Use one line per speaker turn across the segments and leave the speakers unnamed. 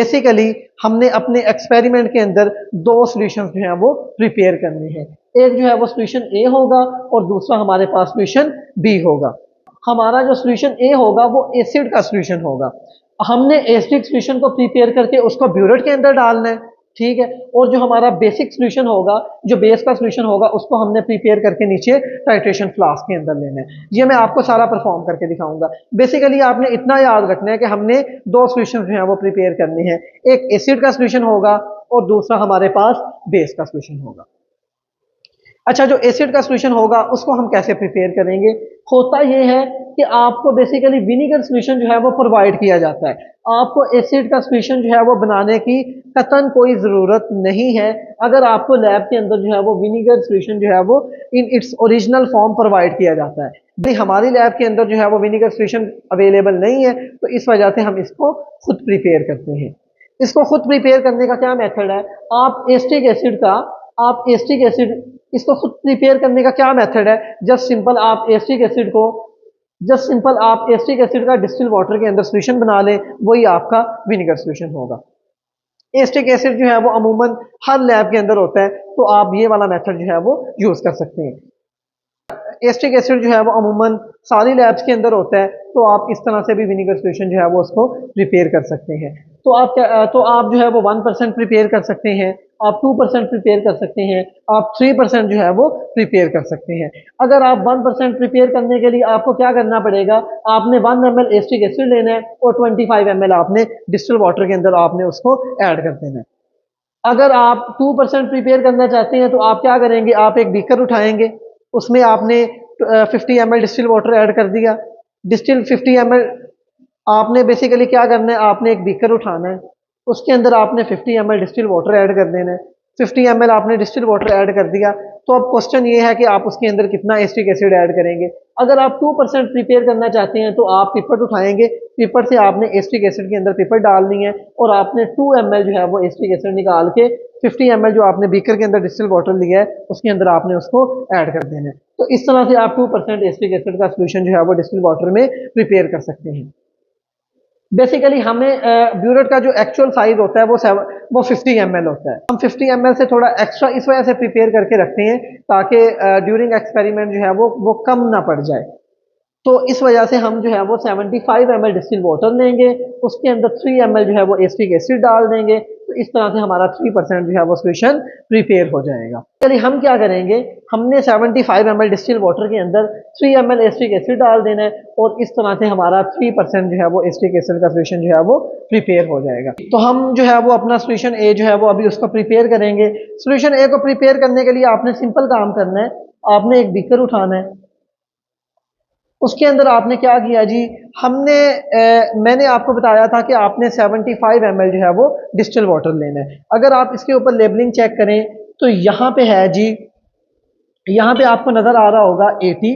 Basically हमने अपने experiment के अंदर दो सॉल्यूशंस जो हैं वो प्रिपेयर करने हैं। एक जो है वो सॉल्यूशन ए होगा और दूसरा हमारे पास सॉल्यूशन बी होगा। हमारा जो सॉल्यूशन ए होगा वो एसिड का सॉल्यूशन होगा। हमने एसिडिक सॉल्यूशन को प्रिपेयर करके उसको ब्यूरेट के अंदर डालना है, ठीक है। और जो हमारा बेसिक सॉल्यूशन होगा, जो बेस का सॉल्यूशन होगा, उसको हमने प्रिपेयर करके नीचे टाइट्रेशन फ्लास्क के अंदर लेना है। ये मैं आपको सारा परफॉर्म करके दिखाऊंगा। बेसिकली आपने इतना याद रखना है कि हमने दो सॉल्यूशन जो है वो प्रिपेयर करने हैं, एक एसिड का सॉल्यूशन होगा और दूसरा हमारे पास बेस का सॉल्यूशन होगा। अच्छा, जो एसिड का सॉल्यूशन होगा उसको हम कैसे प्रिपेयर करेंगे? होता यह है कि आपको बेसिकली विनीगर सॉल्यूशन जो है वो प्रोवाइड किया जाता है। आपको एसिड का सॉल्यूशन जो है वो बनाने की कतन कोई ज़रूरत नहीं है। अगर आपको लैब के अंदर जो है वो विनीगर सॉल्यूशन जो है वो in its original form provide किया जाता है। भाई हमारी लैब के अंदर जो है वो विनीगर सॉल्यूशन अवेलेबल नहीं है, तो इस वजह से हम इसको खुद प्रिपेयर करते हैं। इसको खुद प्रिपेयर करने का क्या मेथड है? आप एस्टिक एसिड इसको खुद प्रिपेयर करने का क्या मेथड है? जस्ट सिंपल आप एस्टिक एसिड का डिस्टिल वाटर के अंदर सॉल्यूशन बना लें, वही आपका विनेगर सॉल्यूशन होगा। एस्टिक एसिड जो है वो अमूमन हर लैब के अंदर होता है, तो आप ये वाला मेथड जो है वो यूज कर सकते हैं। एस्टिक एसिड जो है वो अमूमन सारी लैब्स के अंदर होता है, तो आप इस तरह से भी विनेगर सॉल्यूशन जो है वो उसको प्रिपेयर कर सकते हैं। तो आप जो है वो 1% प्रिपेयर कर सकते हैं, आप 2% प्रिपेयर कर सकते हैं, आप 3% जो है वो प्रिपेयर कर सकते हैं। अगर आप 1% प्रिपेयर करने के लिए आपको क्या करना पड़ेगा? आपने 1 ml एस्टिक एसिड लेना है और 25 ml आपने डिस्टिल वाटर के अंदर आपने उसको ऐड कर देना है। अगर आप 2% प्रिपेयर करना चाहते हैं, तो आप क्या करेंगे? आप एक बीकर उठाएंगे, उसमें आपने 50 ml डिस्टिल वाटर ऐड कर दिया। डिस्टिल 50 ml आपने बेसिकली क्या करना है? आपने एक बीकर उठाना है, उसके अंदर आपने 50 ml डिस्टिल वाटर ऐड कर देना है। 50 ml आपने डिस्टिल वाटर ऐड कर दिया, तो अब क्वेश्चन ये है कि आप उसके अंदर कितना एस्टिक एसिड ऐड करेंगे। अगर आप 2% प्रिपेयर करना चाहते हैं, तो आप पिपट उठाएंगे, पिपट से आपने एस्टिक एसिड के अंदर पिपट डालनी है और आपने 2 ml जो है वो एस्टिक एसिड निकाल के 50 ml जो आपने बीकर के अंदर डिस्टिल वाटर लिया है उसके अंदर आपने उसको ऐड कर देना है। तो इस तरह से आप 2% एस्टिक एसिड का सोल्यूशन जो है वो डिस्टिल वाटर में प्रिपेयर कर सकते हैं। बेसिकली हमें ब्यूरेट का जो एक्चुअल साइज होता है वो 50 ml होता है। हम 50 ml से थोड़ा एक्स्ट्रा इस वजह से प्रिपेयर करके रखते हैं ताकि ड्यूरिंग एक्सपेरिमेंट जो है वो कम ना पड़ जाए। तो इस वजह से हम जो है वो 75 ml डिस्टिल वाटर लेंगे, उसके अंदर 3 ml जो है वो एस्टिक एसिड डाल देंगे, तो इस तरह से हमारा 3% जो है वो सोल्यूशन प्रिपेयर हो जाएगा। चलिए हम क्या करेंगे? हमने 75 ml डिस्टिल वाटर के अंदर 3 ml एस्टिक एसिड डाल देना है और इस तरह से हमारा 3% जो है वो एस्टिक एसिड का सोल्यूशन जो है वो प्रिपेयर हो जाएगा। तो हम जो है वो अपना सोल्यूशन ए जो है वो अभी उसको प्रिपेयर करेंगे। सोल्यूशन ए को प्रिपेयर करने के लिए आपने सिंपल काम करना है, आपने एक बीकर उठाना है, उसके अंदर आपने क्या किया जी? मैंने आपको बताया था कि आपने 75 ml जो है वो डिस्टिल वाटर लेना है। अगर आप इसके ऊपर लेबलिंग चेक करें तो यहाँ पे है जी, यहाँ पे आपको नज़र आ रहा होगा 80,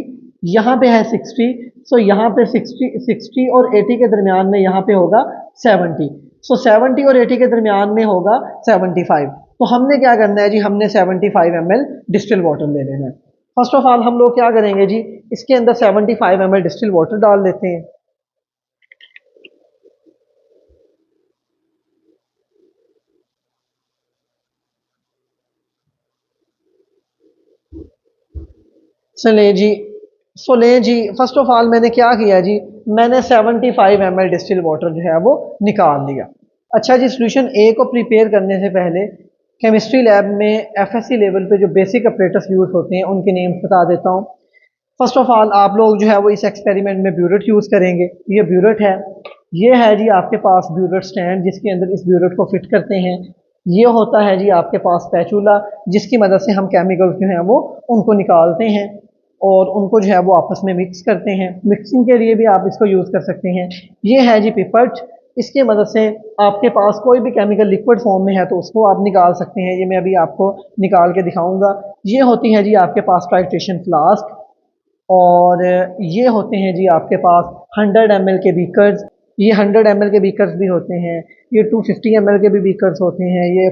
यहाँ पे है 60, सो यहाँ पे 60 और 80 के दरमियान में यहाँ पे होगा 70, सो 70 और 80 के दरमियान में होगा 75। तो हमने क्या करना है जी? हमने 75 ml डिस्टिल वाटर ले लेना है। फर्स्ट ऑफ ऑल हम लोग क्या करेंगे जी? इसके अंदर 75 ml डिस्टिल वाटर डाल देते हैं। चले जी, फर्स्ट ऑफ ऑल मैंने क्या किया जी? मैंने 75 ml डिस्टिल वाटर जो है वो निकाल लिया। अच्छा जी, सोल्यूशन ए को प्रिपेयर करने से पहले केमिस्ट्री लैब में एफएससी लेवल पे जो बेसिक अपरेटस यूज होते हैं उनके नेम्स बता देता हूँ। फर्स्ट ऑफ ऑल आप लोग जो है वो इस एक्सपेरिमेंट में ब्यूरेट यूज़ करेंगे। ये ब्यूरेट है, ये है जी आपके पास ब्यूरेट स्टैंड जिसके अंदर इस ब्यूरेट को फिट करते हैं। ये होता है जी आपके पास स्पैचुला जिसकी मदद से हम केमिकल्स जो हैं वो उनको निकालते हैं और उनको जो है वो आपस में मिक्स करते हैं। मिक्सिंग के लिए भी आप इसको यूज़ कर सकते हैं। ये है जी पिपट, इसके मदद से आपके पास कोई भी केमिकल लिक्विड फॉर्म में है तो उसको आप निकाल सकते हैं। ये मैं अभी आपको निकाल के दिखाऊंगा। ये होती है जी आपके पास टाइट्रेशन फ्लास्क और ये होते हैं जी आपके पास 100 ml के बीकर्स। ये 100 ml के बीकर्स भी होते हैं, ये 250 ml के भी बीकर्स होते हैं, ये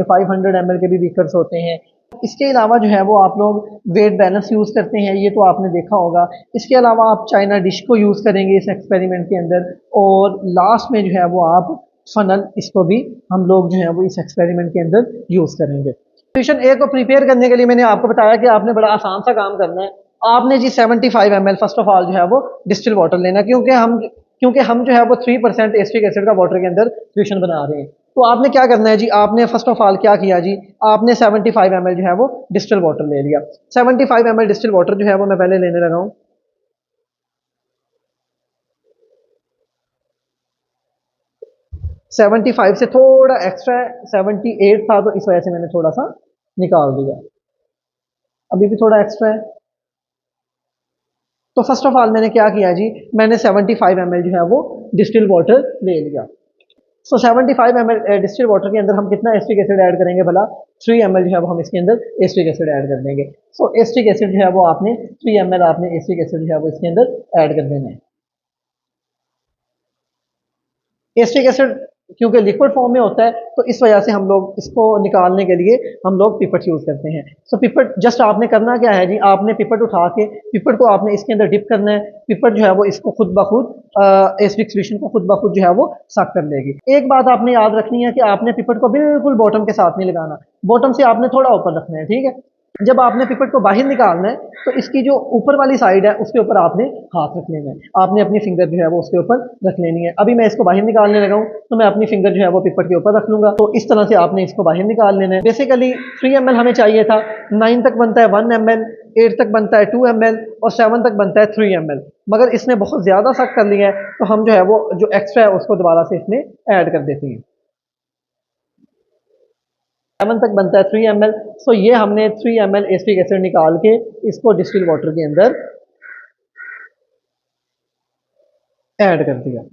500 ml के भी बीकर्स होते हैं। इसके अलावा जो है वो आप लोग वेट बैलेंस यूज़ करते हैं, ये तो आपने देखा होगा। इसके अलावा आप चाइना डिश को यूज़ करेंगे इस एक्सपेरिमेंट के अंदर और लास्ट में जो है वो आप फनल, इसको भी हम लोग जो है वो इस एक्सपेरिमेंट के अंदर यूज़ करेंगे। सोल्यूशन ए को प्रिपेयर करने के लिए मैंने आपको बताया कि आपने बड़ा आसान सा काम करना है। आपने जी 75 ml फर्स्ट ऑफ ऑल जो है वो डिस्टिल वाटर लेना, क्योंकि हम जो है वो 3% एसिटिक एसिड का वाटर के अंदर सोल्यूशन बना रहे हैं। तो आपने क्या करना है जी, आपने फर्स्ट ऑफ ऑल क्या किया जी, आपने 75 ml जो है वो डिस्टिल वाटर ले लिया। 75 ml डिस्टिल वाटर जो है वो मैं पहले लेने लगा हूँ। 75 से थोड़ा एक्स्ट्रा है, 78 था तो इस वजह से मैंने थोड़ा सा निकाल दिया, अभी भी थोड़ा एक्स्ट्रा है। तो फर्स्ट ऑफ ऑल मैंने क्या किया जी, मैंने 75 ml जो है वो डिस्टिल वाटर ले लिया। सो 75 ml डिस्टिल वाटर के अंदर हम कितना एसिटिक एसिड ऐड करेंगे भला, 3 ml जो है वो हम इसके अंदर एसिटिक एसिड ऐड कर देंगे। सो एसिटिक एसिड जो है वो आपने 3 ml आपने एसिटिक एसिड जो है वो इसके अंदर ऐड कर देना है। एसिटिक एसिड क्योंकि लिक्विड फॉर्म में होता है तो इस वजह से हम लोग इसको निकालने के लिए हम लोग पिपट यूज़ करते हैं। सो पिपट जस्ट आपने करना क्या है जी, आपने पिपट उठा के पिपट को आपने इसके अंदर डिप करना है। पिपट जो है वो इसको खुद ब खुद एसिडिक सॉल्यूशन को खुद ब खुद जो है वो सक कर लेगी। एक बात आपने याद रखनी है कि आपने पिपट को बिल्कुल बॉटम के साथ नहीं लगाना, बॉटम से आपने थोड़ा ऊपर रखना है, ठीक है। जब आपने पिपट को बाहर निकालना है तो इसकी जो ऊपर वाली साइड है उसके ऊपर आपने हाथ रख लेना है, आपने अपनी फिंगर जो है वो उसके ऊपर रख लेनी है। अभी मैं इसको बाहर निकालने लगा हूँ तो मैं अपनी फिंगर जो है वो पिपट के ऊपर रख लूंगा। तो इस तरह से आपने इसको बाहर निकाल लेना है। बेसिकली 3 ml हमें चाहिए था, 9 तक बनता है 1 ml, 8 तक बनता है 2 ml और 7 तक बनता है 3 ml, मगर इसने बहुत ज़्यादा सक कर लिया है तो हम जो है वो जो एक्स्ट्रा है उसको दोबारा से इसमें ऐड कर देते हैं। 7 तक बनता है 3 ml। सो ये हमने 3 ml एसिटिक एसिड निकाल के इसको डिस्टिल वाटर के अंदर ऐड कर दिया।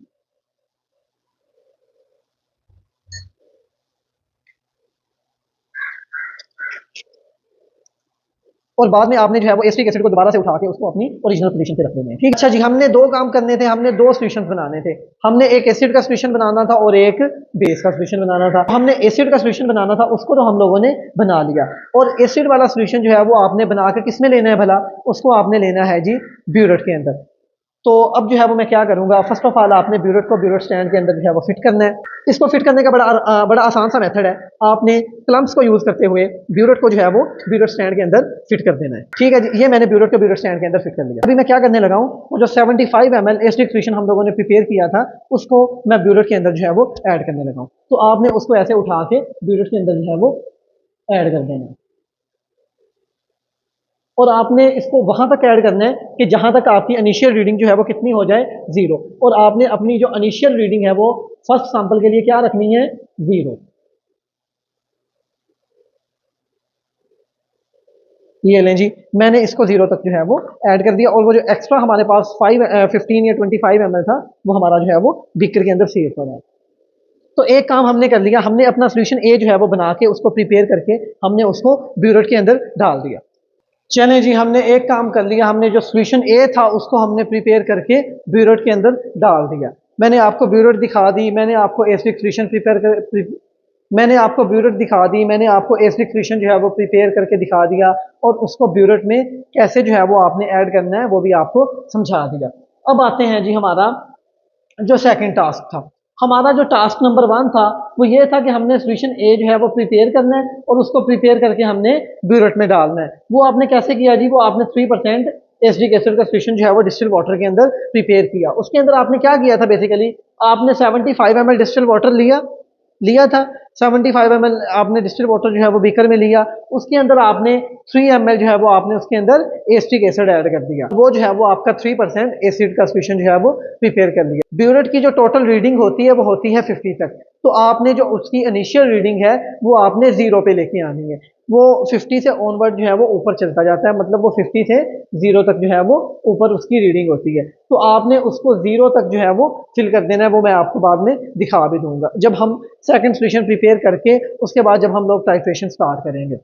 और बाद में आपने जो है वो एसिटिक एसिड को दोबारा से उठा के उसको अपनी ओरिजिनल पोजीशन पे रख देना है, ठीक। अच्छा जी, हमने दो काम करने थे, हमने दो सॉल्यूशंस बनाने थे। हमने एक एसिड का सॉल्यूशन बनाना था और एक बेस का सॉल्यूशन बनाना था। हमने एसिड का सॉल्यूशन बनाना था, उसको तो हम लोगों ने बना लिया। और एसिड वाला सॉल्यूशन जो है वो आपने बना के किसमें लेना है भला, उसको आपने लेना है जी ब्यूरेट के अंदर। तो अब जो है वो मैं क्या करूंगा, फर्स्ट ऑफ ऑल आपने ब्यूरेट को ब्यूरेट स्टैंड के अंदर जो है वो फिट करना है। इसको फिट करने का बड़ा आसान सा मेथड है। आपने क्लम्प्स को यूज करते हुए ब्यूरेट को जो है वो ब्यूरेट स्टैंड के अंदर फिट कर देना है, ठीक है जी। ये मैंने ब्यूरेट को ब्यूरेट स्टैंड के अंदर फिट कर लिया। अभी मैं क्या करने लगा हूँ, वो जो 75 ml एसिडिक सॉल्यूशन हम लोगों ने प्रिपेयर किया था उसको मैं ब्यूरेट के अंदर जो है वो ऐड करने लगा हूँ। तो आपने उसको ऐसे उठा के ब्यूरेट के अंदर जो है वो ऐड कर देना है। और आपने इसको वहां तक ऐड करना है कि जहां तक आपकी इनिशियल रीडिंग जो है वो कितनी हो जाए, 0। और आपने अपनी जो इनिशियल रीडिंग है वो फर्स्ट सैंपल के लिए क्या रखनी है, 0। ये लें जी, मैंने इसको 0 तक जो है वो ऐड कर दिया। और वो जो एक्स्ट्रा हमारे पास 15 या 25 ml था वो हमारा जो है वो बीकर के अंदर सेव हो रहा है। तो एक काम हमने कर लिया, हमने अपना सोल्यूशन ए जो है वो बना के उसको प्रिपेयर करके हमने उसको ब्यूरेट के अंदर डाल दिया। चलें जी, हमने एक काम कर लिया, हमने जो सॉल्यूशन ए था उसको हमने प्रिपेयर करके ब्यूरेट के अंदर डाल दिया। मैंने आपको ब्यूरेट दिखा दी, मैंने आपको एसिडिक सॉल्यूशन मैंने आपको ब्यूरेट दिखा दी, मैंने आपको एसिडिक सॉल्यूशन जो है वो प्रिपेयर करके दिखा दिया। और उसको ब्यूरेट में कैसे जो है वो आपने ऐड करना है वो भी आपको समझा दिया। अब आते हैं जी हमारा जो सेकंड टास्क था। हमारा जो टास्क नंबर 1 था वो ये था कि हमने सॉल्यूशन ए जो है वो प्रिपेयर करना है और उसको प्रिपेयर करके हमने ब्यूरेट में डालना है। वो आपने कैसे किया जी, वो आपने 3% एसिडिक एसिड का सॉल्यूशन जो है वो डिस्टिल वाटर के अंदर प्रिपेयर किया। उसके अंदर आपने क्या किया था, बेसिकली आपने 75 ml डिस्टिल वाटर लिया लिया था। 75 ml आपने डिस्टिल वाटर जो है वो बीकर में लिया, उसके अंदर आपने 3 ml जो है वो आपने उसके अंदर एसिटिक एसिड ऐड कर दिया। वो जो है वो आपका 3% एसिड का सॉल्यूशन जो है वो प्रिपेयर कर लिया। ब्यूरेट की जो टोटल रीडिंग होती है वो होती है 50 तक। तो आपने जो उसकी इनिशियल रीडिंग है वो आपने 0 पे लेके आनी है। वो 50 से ऑनवर्ड जो है वो ऊपर चलता जाता है, मतलब वो 50 से 0 तक जो है वो ऊपर उसकी रीडिंग होती है। तो आपने उसको 0 तक जो है वो फिल कर देना है। वो मैं आपको बाद में दिखा भी दूंगा जब हम सेकंड सॉल्यूशन प्रिपेयर करके उसके बाद जब हम लोग टाइट्रेशन स्टार्ट करेंगे।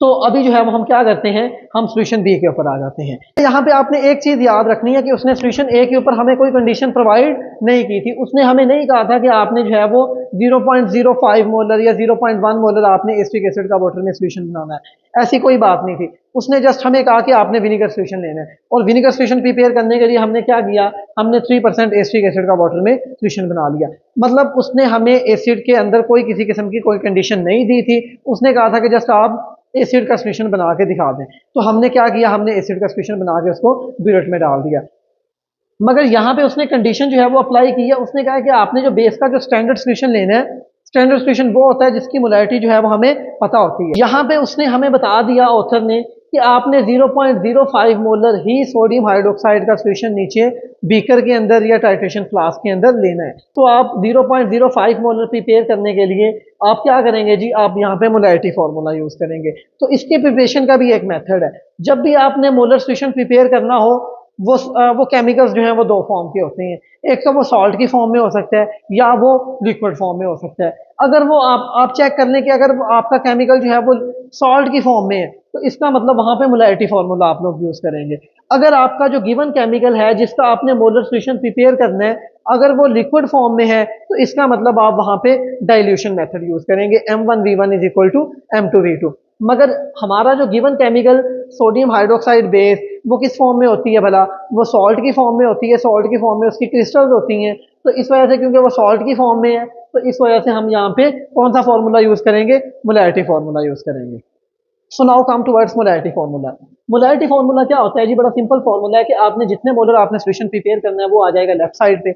तो अभी जो है वो हम क्या करते हैं, हम सोल्यूशन बी के ऊपर आ जाते हैं। यहाँ पे आपने एक चीज याद रखनी है कि उसने सोल्यूशन ए के ऊपर हमें कोई कंडीशन प्रोवाइड नहीं की थी। उसने हमें नहीं कहा था कि आपने जो है वो 0.05 मोलर या 0.1 मोलर आपने एसिटिक एसिड का वाटर में सोल्यूशन बनाना है, ऐसी कोई बात नहीं थी। उसने जस्ट हमें कहा कि आपने विनेगर सोल्यूशन लेना है, और विनेगर सोल्यूशन प्रिपेयर करने के लिए हमने क्या किया, हमने 3% एसिटिक एसिड का वाटर में सोल्यूशन बना लिया। मतलब उसने हमें एसिड के अंदर कोई किसी किस्म की कोई कंडीशन नहीं दी थी। उसने कहा था कि जस्ट आप एसिड का सोल्यूशन बना के दिखा दें। तो हमने क्या किया, हमने एसिड का सोल्यूशन बना के उसको ब्यूरेट में डाल दिया। मगर यहाँ पे उसने कंडीशन जो है वो अप्लाई की है। उसने कहा है कि आपने जो बेस का जो स्टैंडर्ड सोल्यूशन लेना है, स्टैंडर्ड सोल्यूशन वो होता है जिसकी मोलैरिटी जो है वो हमें पता होती है। यहाँ पे उसने हमें बता दिया ऑथर ने कि आपने 0.05 मोलर ही सोडियम हाइड्रोक्साइड का सोल्यूशन नीचे बीकर के अंदर या टाइट्रेशन फ्लास्क के अंदर लेना है। तो आप 0.05 मोलर प्रिपेयर करने के लिए आप क्या करेंगे जी, आप यहाँ पे मोलैरिटी फार्मूला यूज करेंगे। तो इसके प्रिपरेशन का भी एक मेथड है। जब भी आपने मोलर सोल्यूशन प्रिपेयर करना हो, वो केमिकल्स जो हैं वो दो फॉर्म के होते हैं। एक तो वो सॉल्ट की फॉर्म में हो सकता है या वो लिक्विड फॉर्म में हो सकता है। अगर वो आप चेक कर लें कि अगर आपका केमिकल जो है वो सॉल्ट की फॉर्म में है, तो इसका मतलब वहां पे मोलैरिटी फार्मूला आप लोग यूज करेंगे। अगर आपका जो गिवन केमिकल है जिसका आपने मोलर सोल्यूशन प्रिपेयर करना है, अगर वो लिक्विड फॉर्म में है, तो इसका मतलब आप वहां पे डाइल्यूशन मेथड यूज करेंगे, M1V1 is equal to M2V2। मगर हमारा जो given chemical sodium hydroxide base, वो किस फॉर्म में होती है भला, वो सॉल्ट की फॉर्म में होती है। सॉल्ट की फॉर्म में उसकी क्रिस्टल्स होती हैं। तो इस वजह से, क्योंकि वो सॉल्ट की फॉर्म में है, तो इस वजह से हम यहाँ पे कौन सा फॉर्मूला यूज करेंगे, मोलैरिटी फॉर्मूला यूज करेंगे। So now come towards molarity formula. Molarity formula क्या होता है जी, बड़ा सिंपल फॉर्मूला है कि आपने जितने मोलर आपने सोल्यूशन प्रिपेयर करना है वो आ जाएगा लेफ्ट साइड पे।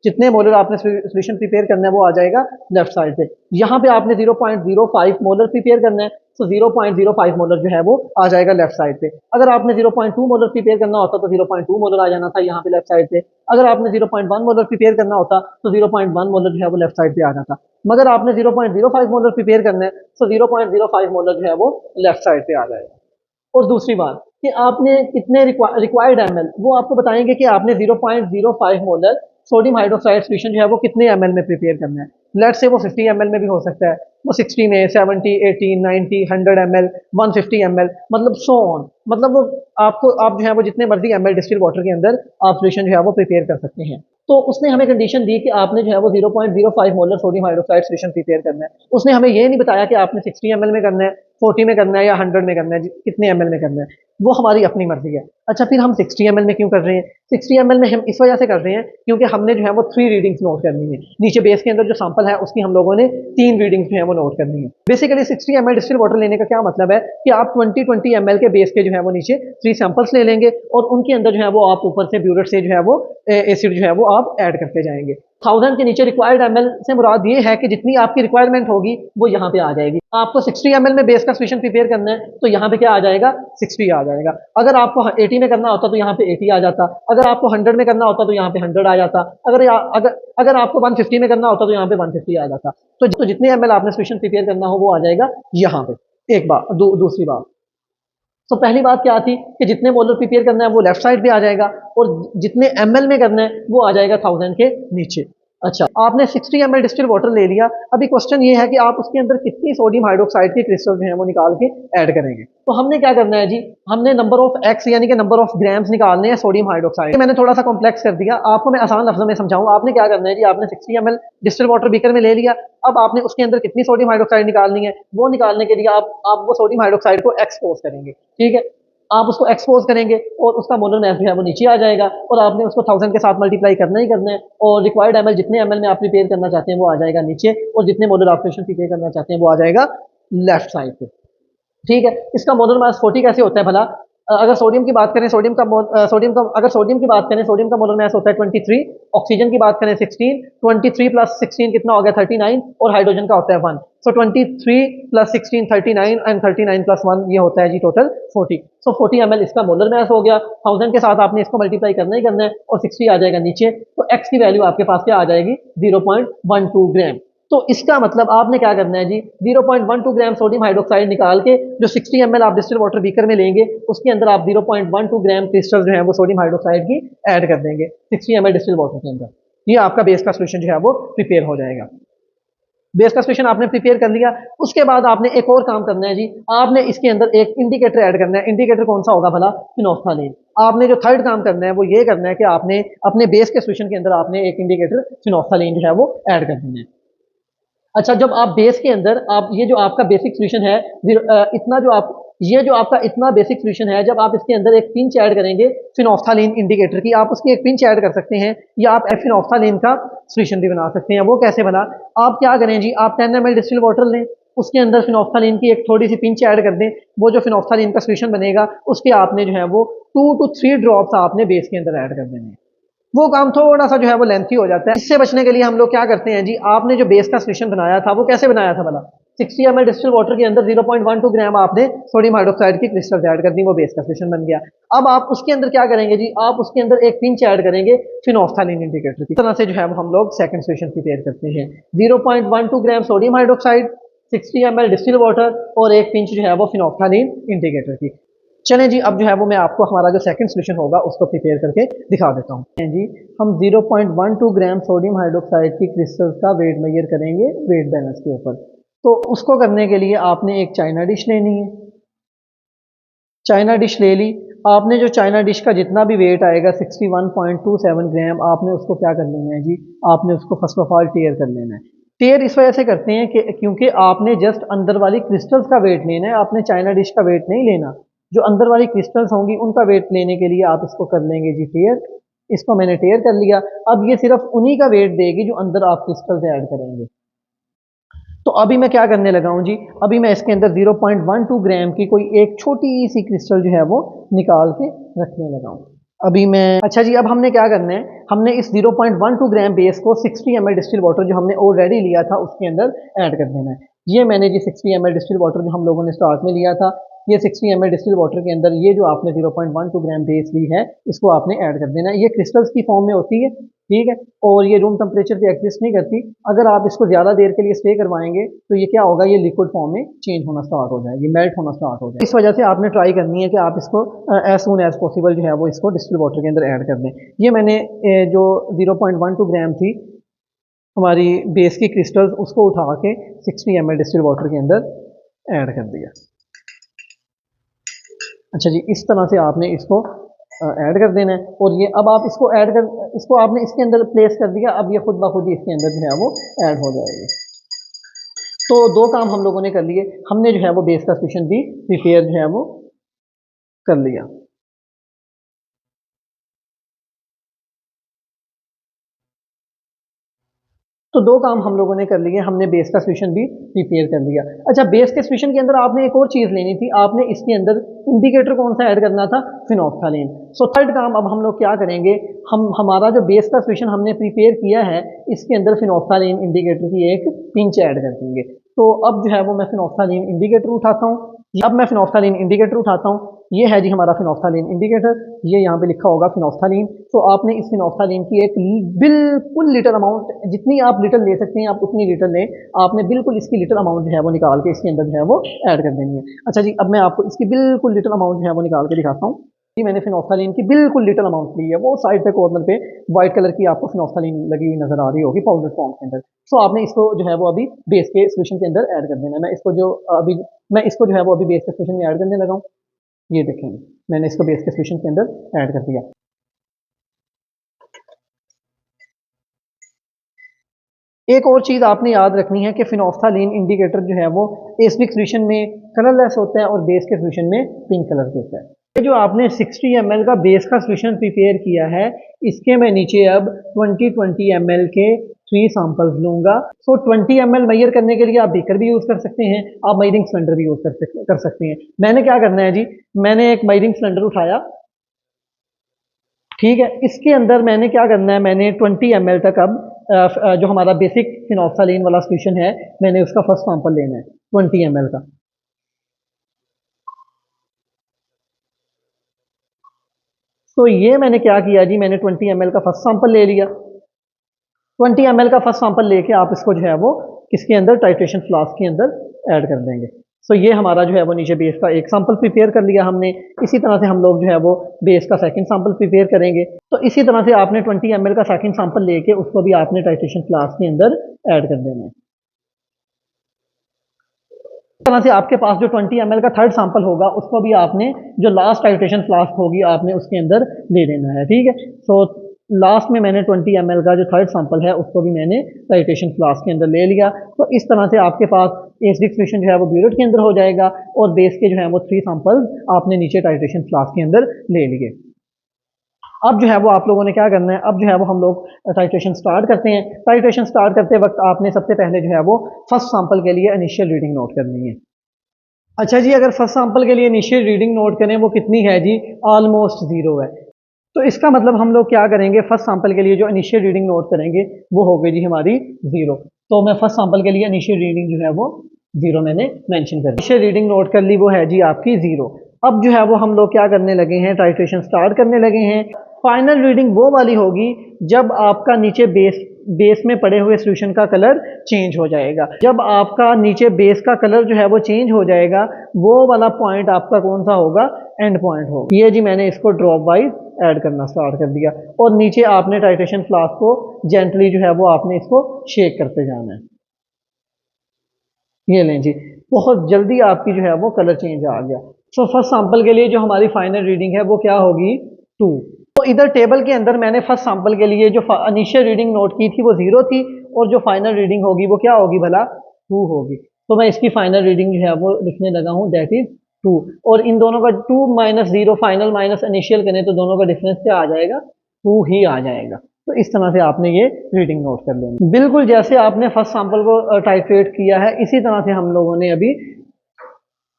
जितने मोलर आपने सोल्यूशन प्रिपेयर करना है वो आ जाएगा लेफ्ट साइड पे। यहाँ पे आपने 0.05 मोलर प्रिपेयर करना है, तो 0.05 मोलर जो है वो आ जाएगा लेफ्ट साइड पे। अगर आपने 0.2 मोलर प्रिपेयर करना होता तो 0.2 मोलर आ जाना था यहाँ पे लेफ्ट साइड पे। अगर आपने 0.1 मोलर प्रिपेयर करना होता तो 0.1 मोलर जो है वो लेफ्ट साइड पे आ जाता। मगर आपने 0.05 मोलर प्रिपेयर करना है, तो 0.05 मोलर जो है वो लेफ्ट साइड पे आ जाएगा। और दूसरी बात कि आपने कितने रिक्वायर्ड एमएल, वो आपको बताएंगे कि आपने 0.05 मोलर सोडियम हाइड्रोक्साइड सोल्यूशन जो है वो कितने एमएल में प्रिपेयर करना है। लेट से वो 50 एमएल में भी हो सकता है, वो 60 में, 70, 80, 90, 100 एमएल, 150 एमएल, मतलब सो ऑन। मतलब वो आपको, आप जो है वो जितने मर्जी एमएल डिस्टिल वाटर के अंदर आप सोल्यूशन जो है वो प्रिपेयर कर सकते हैं। तो उसने हमें कंडीशन दी कि आपने जो है वो 0.05 molar sodium hydroxide solution prepare करना है। उसने हमें ये नहीं बताया कि आपने 60 एमएल में करना है, 40 में करना है या 100 में करना है, कितने एमएल में करना है, वो हमारी अपनी मर्जी है। अच्छा, फिर हम 60 एमएल में क्यों कर रहे हैं? 60 एमएल में हम इस वजह से कर रहे हैं क्योंकि हमने जो है वो 3 रीडिंग्स नोट करनी है। नीचे बेस के अंदर जो सैंपल है उसकी हम लोगों ने 3 रीडिंग्स जो है वो नोट करनी है। बेसिकली 60 एमएल डिस्टिल वाटर लेने का क्या मतलब है कि आप 20 एमएल के बेस के जो है वो नीचे 3 सैंपल्स ले लेंगे, और उनके अंदर जो है वो आप ऊपर से ब्यूरेट से जो है वो एसिड जो है वो आप ऐड करते जाएंगे। 1000 के नीचे रिक्वायर्ड एमएल से मुराद ये है कि जितनी आपकी रिक्वायरमेंट होगी वो यहाँ पे आ जाएगी। आपको 60 एमएल में बेस का सोल्यूशन प्रिपेयर करना है, तो यहाँ पे क्या आ जाएगा, 60 आ जाएगा। अगर आपको 80 में करना होता तो यहाँ पे 80 आ जाता। अगर आपको 100 में करना होता तो यहाँ पे 100 आ जाता। अगर आपको 150 में करना होता तो यहाँ पे 150 आ जाता। तो जितने एमएल आपने सोल्यूशन प्रिपेयर करना हो वो आ जाएगा यहाँ पे। एक बात, दूसरी बात, तो पहली बात क्या थी कि जितने मोलर प्रिपेयर करना है वो लेफ्ट साइड पे आ जाएगा, और जितने एमएल में करना है वो आ जाएगा 1000 के नीचे। अच्छा, आपने 60 एमएल डिस्टिल वाटर ले लिया। अभी क्वेश्चन ये है कि आप उसके अंदर कितनी सोडियम हाइड्रोक्साइड के क्रिस्टल जो है वो निकाल के ऐड करेंगे। तो हमने क्या करना है जी, हमने नंबर ऑफ एक्स यानी कि नंबर ऑफ ग्राम्स निकालने हैं सोडियम हाइड्रोक्साइड। मैंने थोड़ा सा कॉम्प्लेक्स कर दिया, आपको मैं आसान लफ्जों में समझाऊं। आपने क्या करना है जी, आपने 60 एमएल डिस्टिल वाटर बीकर में ले लिया। अब आपने उसके अंदर कितनी सोडियम हाइड्रोक्साइड निकालनी है, वो निकालने के लिए आप वो सोडियम हाइड्रोक्साइड को एक्सपोज करेंगे। ठीक है, आप उसको एक्सपोज करेंगे और उसका मोलर मास जो है वो नीचे आ जाएगा, और आपने उसको 1000 के साथ मल्टीप्लाई करना ही करना है, और रिक्वायर्ड एमएल जितने एमएल में आप प्रिपेयर करना चाहते हैं वो आ जाएगा नीचे, और जितने मोलर आप प्रिपेयर करना चाहते हैं वो आ जाएगा लेफ्ट साइड पे। ठीक है, इसका मोलर मास 40 कैसे होता है भला? अगर सोडियम की बात करें, अगर सोडियम की बात करें, सोडियम का मोलर मास होता है 23। ऑक्सीजन की बात करें 16, 23 प्लस 16 कितना हो गया 39, और हाइड्रोजन का होता है 1। सो 23 प्लस 16 39, एंड 39 प्लस 1 ये होता है जी टोटल 40। सो 40 एमएल इसका मोलर मास हो गया। 1000 के साथ आपने इसको मल्टीप्लाई करना ही करना है, और 60 आ जाएगा नीचे। तो एक्स की वैल्यू आपके पास क्या आ जाएगी, 0.12 ग्राम। तो इसका मतलब आपने क्या करना है जी, 0.12 ग्राम सोडियम हाइड्रोक्साइड निकाल के जो 60 एमएल आप डिस्टिल वाटर बीकर में लेंगे, उसके अंदर आप 0.12 ग्राम क्रिस्टल जो है वो सोडियम हाइड्रोक्साइड की ऐड कर देंगे 60 एमएल डिस्टिल वाटर के अंदर। ये आपका बेस का सोल्यूशन जो है वो प्रिपेयर हो जाएगा। बेस का सोल्यूशन आपने प्रिपेयर कर लिया। उसके बाद आपने एक और काम करना है जी, आपने इसके अंदर एक इंडिकेटर ऐड करना है। इंडिकेटर कौन सा होगा भला? फिनोल्फथालीन। आपने जो थर्ड काम करना है वो ये करना है कि आपने अपने बेस के सोल्यूशन के अंदर आपने एक इंडिकेटर फिनोल्फथालीन जो है वो ऐड कर देना है। अच्छा, जब आप बेस के अंदर आप ये जो आपका बेसिक सोल्यूशन है, इतना जो आप ये जो आपका इतना बेसिक सोल्यूशन है, जब आप इसके अंदर एक पिंच ऐड करेंगे फिनोल्फथालीन इंडिकेटर की, आप उसकी एक पिंच ऐड कर सकते हैं, या आप फिनोल्फथालीन का सोल्यूशन भी बना सकते हैं। वो कैसे बना? आप क्या करें जी, आप 10 ml डिस्टिल वाटर लें, उसके अंदर फिनोल्फथालीन की एक थोड़ी सी पिंच ऐड कर दें। वो जो फिनोल्फथालीन का सोल्यूशन बनेगा उसके आपने जो है वो 2 to 3 ड्रॉप्स आपने बेस के अंदर ऐड कर देने हैं। वो काम थोड़ा सा जो है वो लेंथी हो जाता है। इससे बचने के लिए हम लोग क्या करते हैं जी, आपने जो बेस का सोल्यूशन बनाया था वो कैसे बनाया था भला? 60 ml डिस्टिल वाटर के अंदर 0.12 ग्राम आपने सोडियम हाइड्रोक्साइड की क्रिस्टल्स ऐड कर दी, वो बेस का सोल्यूशन बन गया। अब आप उसके अंदर क्या करेंगे जी, आप उसके अंदर एक पिंच ऐड करेंगे फिनोल्फथालीन इंडिकेटर की। इस तरह से जो है वो हम लोग सेकंड सोल्यूशन प्रिपेयर करते हैं। 0.12 gram sodium hydroxide, 60 ml distil water और एक पिंच जो है वो फिनोल्फथालीन इंडिकेटर की। चलें जी, अब जो है वो मैं आपको हमारा जो सेकंड सोल्यूशन होगा उसको प्रिपेयर करके दिखा देता हूँ जी। हम 0.12 ग्राम सोडियम हाइड्रोक्साइड की क्रिस्टल्स का वेट मेजर करेंगे वेट बैलेंस के ऊपर। तो उसको करने के लिए आपने एक चाइना डिश लेनी है। चाइना डिश ले ली आपने। जो चाइना डिश का जितना भी वेट आएगा 61.27 ग्राम, आपने उसको क्या कर लेना है जी, आपने उसको फर्स्ट ऑफ ऑल टेयर कर लेना है। टेयर इस वजह से करते हैं कि क्योंकि आपने जस्ट अंदर वाली क्रिस्टल्स का वेट लेना है, आपने चाइना डिश का वेट नहीं लेना। जो अंदर वाली क्रिस्टल्स होंगी उनका वेट लेने के लिए आप इसको कर लेंगे जी टेयर। इसको मैंने टेयर कर लिया। अब ये सिर्फ उन्हीं का वेट देगी जो अंदर आप क्रिस्टल्स ऐड करेंगे। तो अभी मैं क्या करने लगा हूँ जी, अभी मैं इसके अंदर 0.12 ग्राम की कोई एक छोटी सी क्रिस्टल जो है वो निकाल के रखने लगा हूँ। अभी मैं अच्छा जी, अब हमने क्या करना है, हमने इस 0.12 ग्राम बेस को 60 ml डिस्टिल वाटर जो हमने ऑलरेडी लिया था उसके अंदर ऐड कर देना है। ये मैंने जी 60 ml डिस्टिल वाटर जो हम लोगों ने स्टार्ट में लिया था, ये 60 ml डिस्टिल वाटर के अंदर ये जो आपने 0.12 ग्राम बेस ली है इसको आपने ऐड कर देना है। ये क्रिस्टल्स की फॉर्म में होती है, ठीक है, और ये रूम टेम्परेचर पे एग्जिस्ट नहीं करती। अगर आप इसको ज़्यादा देर के लिए स्टे करवाएंगे तो ये क्या होगा, ये लिक्विड फॉर्म में चेंज होना स्टार्ट हो जाएगी, मेल्ट होना स्टार्ट हो जाएगी। इस वजह से आपने ट्राई करनी है कि आप इसको एज सून एज पॉसिबल जो है वो इसको डिस्टिल वाटर के अंदर ऐड कर दें। ये मैंने जो 0.12 ग्राम थी हमारी बेस की क्रिस्टल्स, उसको उठा के 60 ml डिस्टिल वाटर के अंदर ऐड कर दिया। अच्छा जी, इस तरह से आपने इसको ऐड कर देना है। और ये अब आप इसको आपने इसके अंदर प्लेस कर दिया। अब ये खुद ब खुद ही इसके अंदर जो है वो ऐड हो जाएगी। तो दो काम हम लोगों ने कर लिए, हमने जो है वो बेस का सोल्यूशन भी प्रिपेयर जो है वो कर लिया। तो दो काम हम लोगों ने कर लिए, हमने बेस का सोल्यूशन भी प्रिपेयर कर लिया। अच्छा, बेस के सोल्यूशन के अंदर आपने एक और चीज़ लेनी थी, आपने इसके अंदर इंडिकेटर कौन सा ऐड करना था? फिनोल्फथालीन। सो थर्ड काम अब हम लोग क्या करेंगे, हम हमारा जो बेस का सोल्यूशन हमने प्रिपेयर किया है इसके अंदर फिनोल्फथालीन इंडिकेटर की एक पिंच ऐड कर देंगे। तो अब जो है वो मैं फिनोल्फथालीन इंडिकेटर उठाता हूँ। अब मैं फिनोल्फथालीन इंडिकेटर उठाता हूँ। ये है जी हमारा फिनोल्फथालीन इंडिकेटर, ये यहाँ पे लिखा होगा फिनोल्फथालीन। तो आपने इस फिनोल्फथालीन की एक बिल्कुल लीटर अमाउंट, जितनी आप लीटर ले सकते हैं आप उतनी लीटर लें, आपने बिल्कुल इसकी लीटर अमाउंट जो है वो निकाल के इसके अंदर जो है वो ऐड कर देनी है। अच्छा जी, अब मैं आपको इसकी बिल्कुल लीटर अमाउंट जो है वो निकाल के दिखाता हूँ। जी, मैंने फिनोल्फथालीन की बिल्कुल लीटर अमाउंट ली है, वो साइड पे कॉर्नर पे व्हाइट कलर की आपको फिनोल्फथालीन लगी हुई नजर आ रही होगी पाउडर फॉर्म के अंदर। सो आपने इसको जो है वो अभी बेस के सोल्यूशन के अंदर ऐड कर देना है। मैं इसको जो है वो अभी बेस के सोल्यूशन में ऐड करने लगा हूँ। ये देखेंगे, मैंने इसको बेस के सोल्यूशन के अंदर ऐड कर दिया। एक और चीज़ आपने याद रखनी है कि फिनोल्फथालीन इंडिकेटर जो है वो एसिडिक सोल्यूशन में कलरलेस होता है और बेस के सोल्यूशन में पिंक कलर के होता है। ये जो आपने 60 ml का बेस का सोल्यूशन प्रिपेयर किया है, इसके मैं नीचे अब 20 ml के 3 सैंपल्स लूंगा। सो 20 ml मेजर करने के लिए आप बीकर भी यूज़ कर सकते हैं, आप मेजरिंग सिलेंडर भी यूज़ कर सकते हैं। मैंने क्या करना है जी, मैंने एक मेजरिंग सिलेंडर उठाया, ठीक है, इसके अंदर मैंने क्या करना है, मैंने 20 ml तक अब जो हमारा बेसिक फिनोल्फथालीन वाला सोल्यूशन है मैंने उसका फर्स्ट सैंपल लेना है 20 ml का। तो ये मैंने क्या किया जी, मैंने 20 ml का फर्स्ट सैंपल ले लिया। 20 ml का फर्स्ट सैंपल लेके आप इसको जो है वो किसके अंदर, टाइट्रेशन फ्लास्क के अंदर ऐड कर देंगे। सो ये हमारा जो है वो नीचे बेस का एक सैंपल प्रिपेयर कर लिया हमने। इसी तरह से हम लोग जो है वो बेस का सेकंड सैंपल प्रिपेयर करेंगे। तो इसी तरह से आपने 20 ml का सेकंड सैंपल लेके उसको भी आपने टाइट्रेशन फ्लास्क के अंदर ऐड कर देना है। इस तरह से आपके पास जो 20 ml का थर्ड सैंपल होगा उसको भी आपने जो लास्ट टाइट्रेशन फ्लास्क होगी आपने उसके अंदर ले लेना है, ठीक है। सो लास्ट में मैंने 20 ml का जो थर्ड सैंपल है उसको भी मैंने टाइट्रेशन फ्लास्क के अंदर ले लिया। तो इस तरह से आपके पास एसिडिक सॉल्यूशन जो है वो ब्यूरेट के अंदर हो जाएगा और बेस के जो है वो 3 सैंपल्स आपने नीचे टाइट्रेशन फ्लास्क के अंदर ले लिए। अब जो है वो आप लोगों ने क्या करना है, अब जो है वो हम लोग टाइट्रेशन स्टार्ट करते हैं। टाइट्रेशन स्टार्ट करते वक्त आपने सबसे पहले जो है वो फर्स्ट सैंपल के लिए इनिशियल रीडिंग नोट करनी है। अच्छा जी, अगर फर्स्ट सैंपल के लिए इनिशियल रीडिंग नोट करें वो कितनी है जी, ऑलमोस्ट जीरो है। तो इसका मतलब हम लोग क्या करेंगे, फर्स्ट सैंपल के लिए जो इनिशियल रीडिंग नोट करेंगे वो हो गई जी हमारी जीरो। तो मैं फर्स्ट सैंपल के लिए इनिशियल रीडिंग जो है वो जीरो मैंने मेंशन कर दी। इनिशियल रीडिंग नोट कर ली, वो है जी आपकी जीरो। अब जो है वो हम लोग क्या करने लगे हैं, टाइट्रेशन स्टार्ट करने लगे हैं। फाइनल रीडिंग वो वाली होगी जब आपका नीचे बेस में पड़े हुए सॉल्यूशन का कलर चेंज हो जाएगा। जब आपका नीचे बेस का कलर जो है वो चेंज हो जाएगा, वो वाला पॉइंट आपका कौन सा होगा, एंड पॉइंट होगा। ये जी मैंने इसको ड्रॉप वाइज ऐड करना स्टार्ट कर दिया और नीचे आपने टाइट्रेशन फ्लास्क को जेंटली जो है वो आपने इसको शेक करते जाना है। ये लें जी, बहुत जल्दी आपकी जो है वो कलर चेंज आ गया। सो फर्स्ट सैंपल के लिए जो हमारी फाइनल रीडिंग है वो क्या होगी, 2। तो इधर टेबल के अंदर मैंने फर्स्ट सैंपल के लिए जो इनिशियल रीडिंग नोट की थी वो 0 थी और जो फाइनल रीडिंग होगी वो क्या होगी भला, 2 होगी। तो मैं इसकी फाइनल रीडिंग जो है वो लिखने लगा हूँ, दैट इज 2। और इन दोनों का 2 माइनस 0 फाइनल माइनस इनिशियल करें तो दोनों का डिफरेंस क्या आ जाएगा, 2 ही आ जाएगा। तो इस तरह से आपने ये रीडिंग नोट कर लेनी। बिल्कुल जैसे आपने फर्स्ट सैंपल को टाइट्रेट किया है इसी तरह से हम लोगों ने अभी,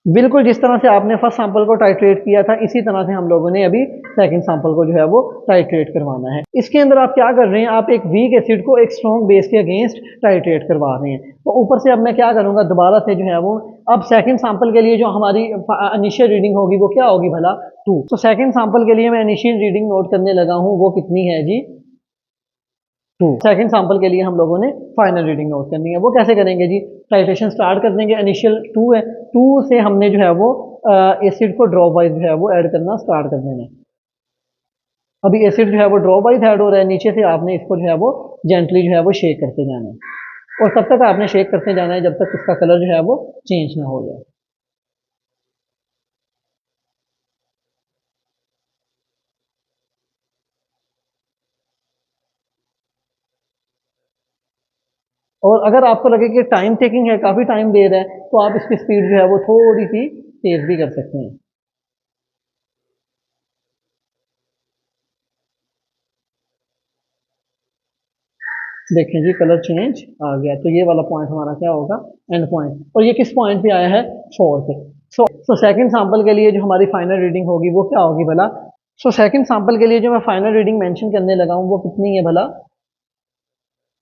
बिल्कुल जिस तरह से आपने फर्स्ट सैंपल को टाइट्रेट किया था इसी तरह से हम लोगों ने अभी सेकंड सैंपल को जो है वो टाइट्रेट करवाना है। इसके अंदर आप क्या कर रहे हैं, आप एक वीक एसिड को एक स्ट्रॉन्ग बेस के अगेंस्ट टाइट्रेट करवा रहे हैं। तो ऊपर से अब मैं क्या करूंगा, दोबारा से जो है वो अब सेकंड सैंपल के लिए जो हमारी इनिशियल रीडिंग होगी वो क्या होगी भला, 2। तो सेकंड सैंपल के लिए मैं इनिशियल रीडिंग नोट करने लगा हूँ, वो कितनी है जी, 2। सेकंड सैंपल के लिए हम लोगों ने फाइनल रीडिंग नोट करनी है। वो कैसे करेंगे जी, टाइट्रेशन स्टार्ट कर देंगे, इनिशियल 2 है, 2 से हमने जो है वो एसिड को ड्रॉप वाइज जो है वो ऐड करना स्टार्ट कर देना है। अभी एसिड जो है वो ड्रॉप वाइज ऐड हो रहा है, नीचे से आपने इसको जो है वो जेंटली जो है वो शेक करते जाना है और तब तक आपने शेक करते जाना है जब तक इसका कलर जो है वो चेंज ना हो जाए। और अगर आपको लगे कि टाइम टेकिंग है, काफ़ी टाइम दे रहा है, तो आप इसकी स्पीड जो है वो थोड़ी सी तेज भी कर सकते हैं। देखें जी कलर चेंज आ गया, तो ये वाला पॉइंट हमारा क्या होगा, एंड पॉइंट। और ये किस पॉइंट पे आया है, 4 पे। सो सेकंड सैंपल के लिए जो हमारी फाइनल रीडिंग होगी वो क्या होगी भला। सो सेकंड सैंपल के लिए जो मैं फाइनल रीडिंग मेंशन करने लगा हूँ वो कितनी है भला,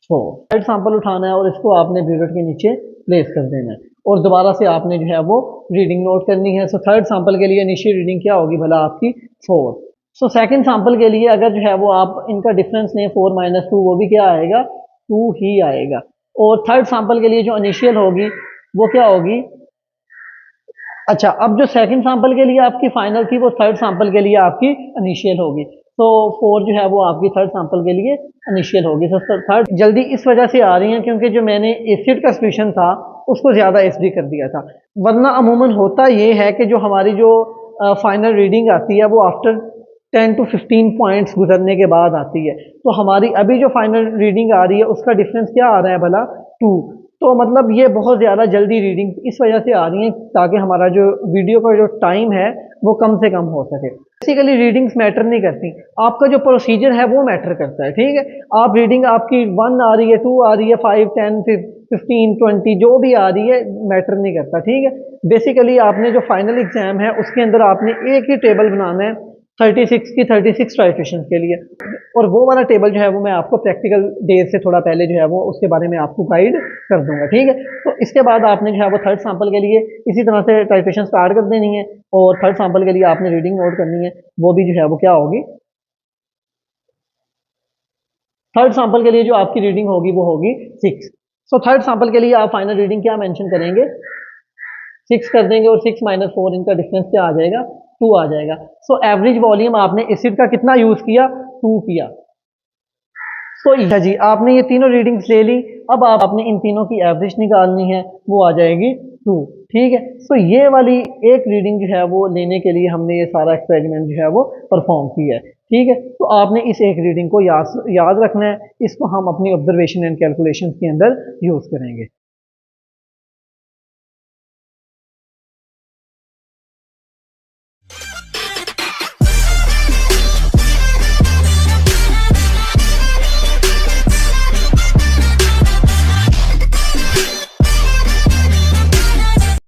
4। थर्ड सैंपल उठाना है और इसको आपने ब्यूरेट के नीचे प्लेस कर देना है और दोबारा से आपने जो है वो रीडिंग नोट करनी है। सो थर्ड सैंपल के लिए इनिशियल रीडिंग क्या होगी भला आपकी, 4। सो सेकंड सैंपल के लिए अगर जो है वो आप इनका डिफरेंस लें 4 माइनस 2, वो भी क्या आएगा, 2 ही आएगा। और थर्ड सैंपल के लिए जो इनिशियल होगी वो क्या होगी, अच्छा अब जो सेकंड सैंपल के लिए आपकी फाइनल थी वो थर्ड सैंपल के लिए आपकी इनिशियल होगी। तो 4 जो है वो आपकी थर्ड सैंपल के लिए इनिशियल होगी। तो थर्ड जल्दी इस वजह से आ रही है क्योंकि जो मैंने एसिड का सॉल्यूशन था उसको ज़्यादा एसिडिक कर दिया था। वरना अमूमन होता ये है कि जो हमारी जो फाइनल रीडिंग आती है वो आफ्टर 10 टू 15 पॉइंट्स गुजरने के बाद आती है। तो हमारी अभी जो फाइनल रीडिंग आ रही है उसका डिफरेंस क्या आ रहा है भला, 2। तो मतलब ये बहुत ज़्यादा जल्दी रीडिंग इस वजह से आ रही है ताकि हमारा जो वीडियो का जो टाइम है वो कम से कम हो सके। बेसिकली रीडिंग्स मैटर नहीं करती, आपका जो प्रोसीजर है वो मैटर करता है, ठीक है। आप रीडिंग आपकी 1 आ रही है, 2 आ रही है, 5 10 15 20 जो भी आ रही है मैटर नहीं करता, ठीक है। बेसिकली आपने जो फाइनल एग्जाम है उसके अंदर आपने एक ही टेबल बनाना है 36 की 36 टाइट्रेशन के लिए। और वो वाला टेबल जो है वो मैं आपको प्रैक्टिकल डेज से थोड़ा पहले जो है वो उसके बारे में आपको गाइड कर दूंगा, ठीक है। तो इसके बाद आपने जो है वो थर्ड सैंपल के लिए इसी तरह से टाइट्रेशन स्टार्ट कर देनी है और थर्ड सैंपल के लिए आपने रीडिंग नोट करनी है, वो भी जो है वो क्या होगी, थर्ड सैंपल के लिए जो आपकी रीडिंग होगी वो होगी 6। सो थर्ड सैंपल के लिए आप फाइनल रीडिंग क्या मेंशन करेंगे, 6 कर देंगे और 6 माइनस 4 इनका डिफरेंस क्या आ जाएगा, 2 आ जाएगा। सो एवरेज वॉल्यूम आपने एसिड का कितना यूज किया, 2 किया। तो अच्छा जी, आपने ये तीनों रीडिंग्स ले ली। अब आपने इन तीनों की एवरेज निकालनी है, वो आ जाएगी 2। ठीक है, तो ये वाली एक रीडिंग जो है वो लेने के लिए हमने ये सारा एक्सपेरिमेंट जो है वो परफॉर्म किया है। ठीक है, तो आपने इस एक रीडिंग को याद याद रखना है, इसको हम अपनी ऑब्जर्वेशन एंड कैलकुलेशन के अंदर यूज करेंगे।